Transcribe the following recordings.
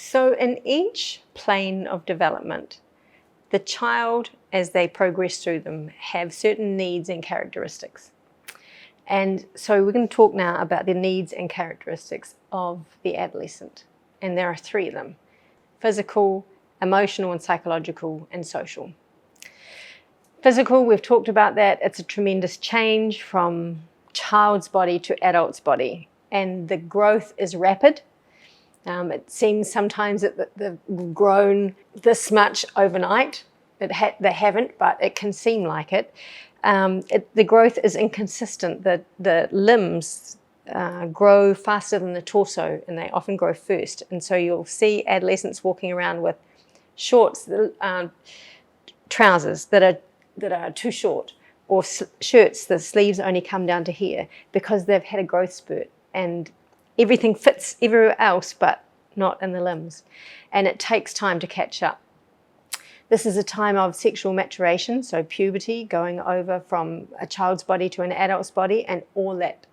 So in each plane of development, the child, as they progress through them, have certain needs and characteristics. And so we're going to talk now about the needs and characteristics of the adolescent. And there are three of them: physical, emotional and psychological, and social. Physical, we've talked about that. It's a tremendous change from child's body to adult's body. And the growth is rapid. It seems sometimes that they've grown this much overnight. They haven't, but it can seem like it. The growth is inconsistent. The limbs grow faster than the torso, and they often grow first. And so you'll see adolescents walking around with shorts, trousers that are too short, or shirts, the sleeves only come down to here because they've had a growth spurt, and everything fits everywhere else but not in the limbs. And it takes time to catch up. This is a time of sexual maturation, so puberty, going over from a child's body to an adult's body, and all that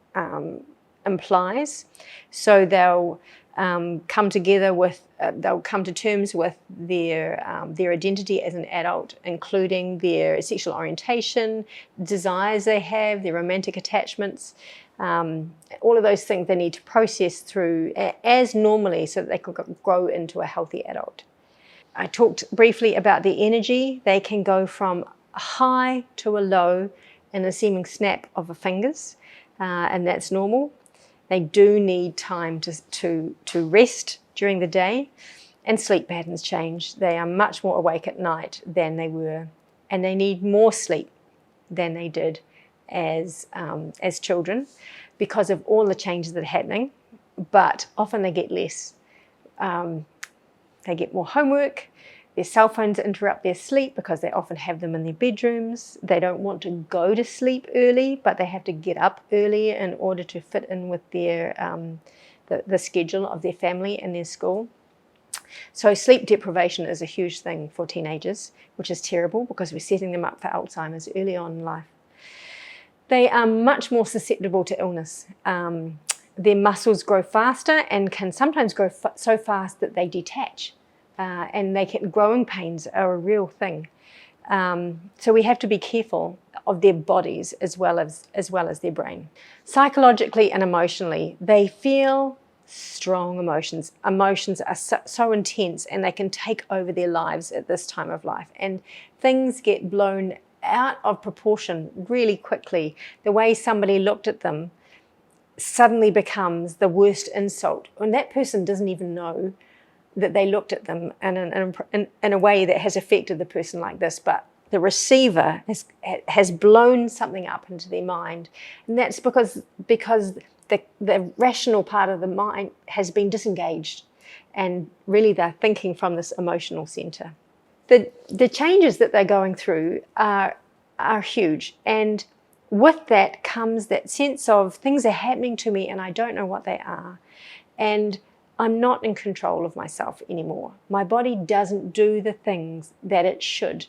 implies. So they'll come together with, they'll come to terms with their identity as an adult, including their sexual orientation, desires they have, their romantic attachments, all of those things they need to process through as normally so that they can grow into a healthy adult. I talked briefly about the energy. They can go from a high to a low in a seeming snap of the fingers, and that's normal. They do need time to rest during the day, and sleep patterns change. They are much more awake at night than they were, and they need more sleep than they did as children because of all the changes that are happening, but often they get less. They get more homework. Their cell phones interrupt their sleep because they often have them in their bedrooms. They don't want to go to sleep early, but they have to get up early in order to fit in with their the schedule of their family and their school. So sleep deprivation is a huge thing for teenagers, which is terrible because we're setting them up for Alzheimer's early on in life. They are much more susceptible to illness. Their muscles grow faster and can sometimes grow so fast that they detach, and growing pains are a real thing. So we have to be careful of their bodies as well as their brain. Psychologically and emotionally, they feel strong emotions. Emotions are so intense, and they can take over their lives at this time of life. And things get blown out of proportion really quickly. The way somebody looked at them suddenly becomes the worst insult, and that person doesn't even know that they looked at them in a way that has affected the person like this, but the receiver has blown something up into their mind, and that's because the rational part of the mind has been disengaged, and really they're thinking from this emotional center. The changes that they're going through are huge, and with that comes that sense of things are happening to me and I don't know what they are, and I'm not in control of myself anymore. My body doesn't do the things that it should,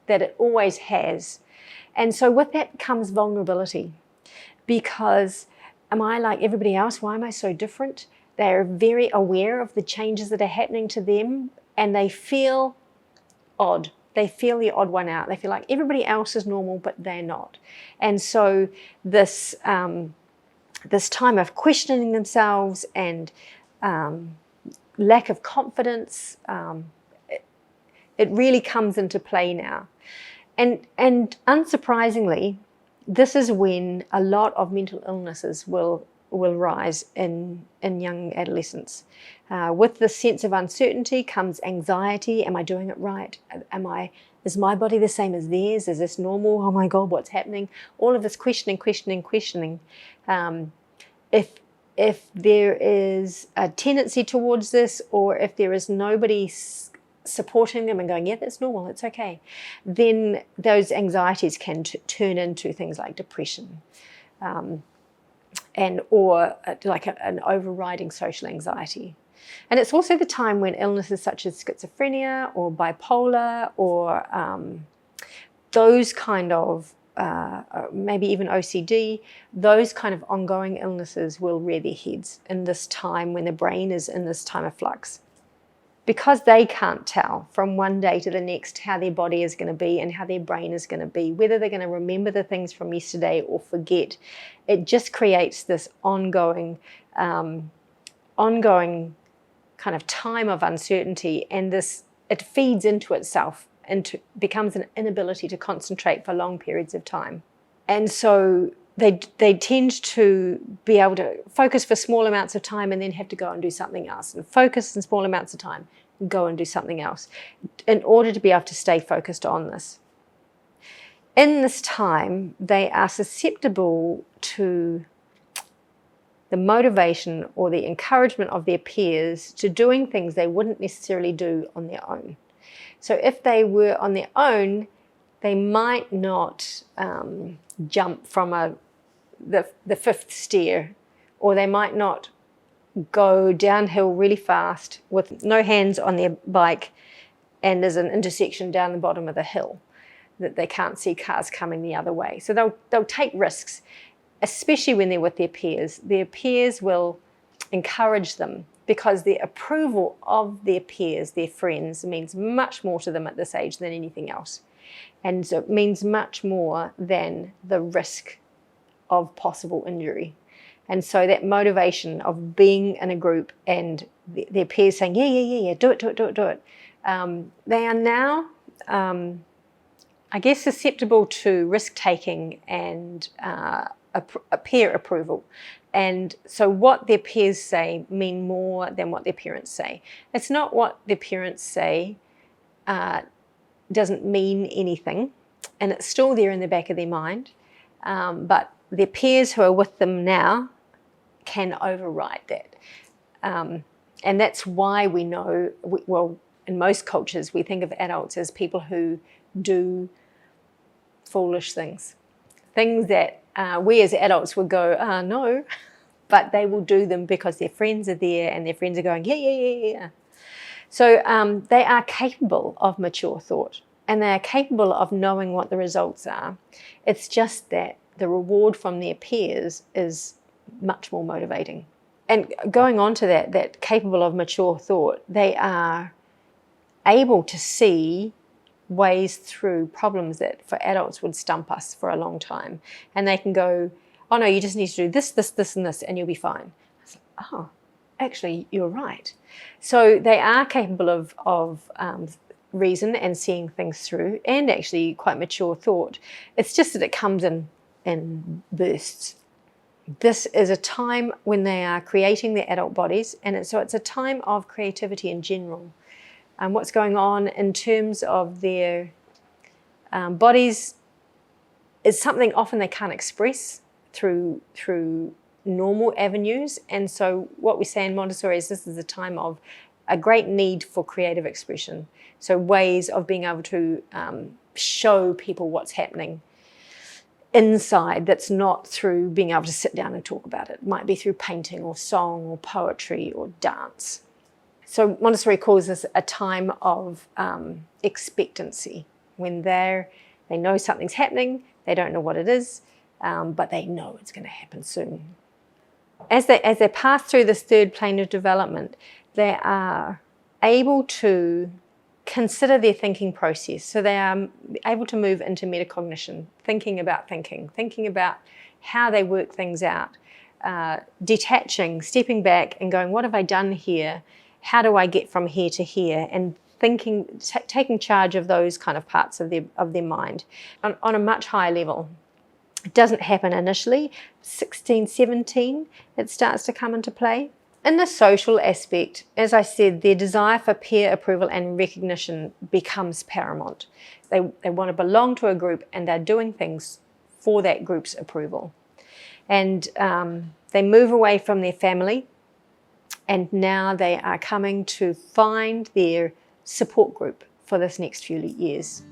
that it always has. And so with that comes vulnerability, because am I like everybody else? Why am I so different? They're very aware of the changes that are happening to them, and they feel odd. They feel the odd one out. They feel like everybody else is normal, but they're not. And so this time of questioning themselves and lack of confidence, it really comes into play now. And unsurprisingly, this is when a lot of mental illnesses will rise in young adolescents. With this sense of uncertainty comes anxiety. Am I doing it right? Is my body the same as theirs? Is this normal? Oh my God, what's happening? All of this questioning. If there is a tendency towards this, or if there is nobody supporting them and going, yeah, that's normal, it's okay, then those anxieties can turn into things like depression, or like an overriding social anxiety. And it's also the time when illnesses such as schizophrenia or bipolar or those kind of, maybe even OCD, those kind of ongoing illnesses will rear their heads in this time when the brain is in this time of flux. because they can't tell from one day to the next how their body is going to be and how their brain is going to be, whether they're going to remember the things from yesterday or forget, it just creates this ongoing kind of time of uncertainty, and it feeds into itself and becomes an inability to concentrate for long periods of time. And so they tend to be able to focus for small amounts of time and then have to go and do something else, and focus in small amounts of time and go and do something else in order to be able to stay focused on this. In this time, they are susceptible to the motivation or the encouragement of their peers to doing things they wouldn't necessarily do on their own. So if they were on their own, they might not jump from the fifth stair, or they might not go downhill really fast with no hands on their bike and there's an intersection down the bottom of the hill that they can't see cars coming the other way. So they'll take risks, especially when they're with their peers. Their peers will encourage them because the approval of their peers, their friends, means much more to them at this age than anything else. And so it means much more than the risk of possible injury. And so that motivation of being in a group and their peers saying, yeah, do it. They are now, I guess, susceptible to risk-taking and a peer approval. And so what their peers say mean more than what their parents say. It's not what their parents say doesn't mean anything, and it's still there in the back of their mind, but their peers who are with them now can override that. And that's why we know, well, in most cultures, we think of adults as people who do foolish things that we as adults would go, no, but they will do them because their friends are there and their friends are going, yeah. So they are capable of mature thought and they are capable of knowing what the results are. It's just that the reward from their peers is much more motivating. And going on to that capable of mature thought, they are able to see ways through problems that for adults would stump us for a long time. And they can go, oh no, you just need to do this, and this, and you'll be fine. I was like, oh, actually, you're right. So they are capable of reason and seeing things through, and actually quite mature thought. It's just that it comes in bursts. This is a time when they are creating their adult bodies, and so it's a time of creativity in general. What's going on in terms of their bodies is something often they can't express through normal avenues. And so what we say in Montessori is this is a time of a great need for creative expression. So ways of being able to show people what's happening inside that's not through being able to sit down and talk about it. It might be through painting or song or poetry or dance. So Montessori calls this a time of expectancy, when they know something's happening, they don't know what it is, but they know it's going to happen soon. As they pass through this third plane of development, they are able to consider their thinking process. So they are able to move into metacognition, thinking about how they work things out, detaching, stepping back and going, what have I done here? How do I get from here to here? And thinking, taking charge of those kind of parts of their mind on a much higher level. It doesn't happen initially. 16, 17, it starts to come into play. In the social aspect, as I said, their desire for peer approval and recognition becomes paramount. They want to belong to a group and they're doing things for that group's approval. And they move away from their family, and now they are coming to find their support group for this next few years.